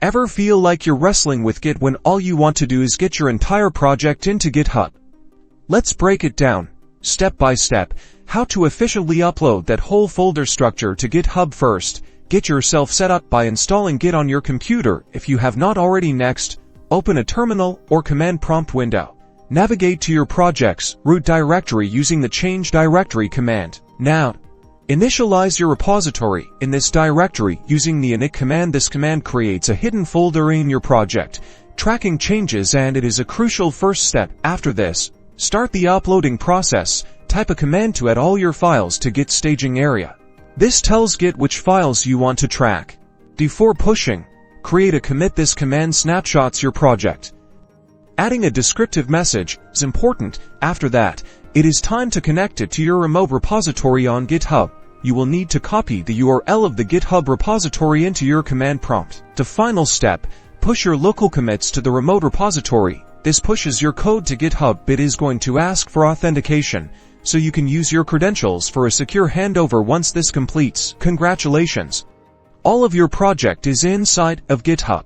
Ever feel like you're wrestling with Git when all you want to do is get your entire project into GitHub? Let's break it down, step by step, how to efficiently upload that whole folder structure to GitHub. First, get yourself set up by installing Git on your computer if you have not already. Next, open a terminal or command prompt window. Navigate to your project's root directory using the change directory command. Now, initialize your repository in this directory using the init command. This command creates a hidden folder in your project, tracking changes, and it is a crucial first step. After this, start the uploading process. Type a command to add all your files to Git staging area. This tells Git which files you want to track. Before pushing, create a commit. This command snapshots your project. Adding a descriptive message is important. After that, it is time to connect it to your remote repository on GitHub. You will need to copy the URL of the GitHub repository into your command prompt. The final step, push your local commits to the remote repository. This pushes your code to GitHub. It is going to ask for authentication, so you can use your credentials for a secure handover. Once this completes, congratulations! All of your project is inside of GitHub.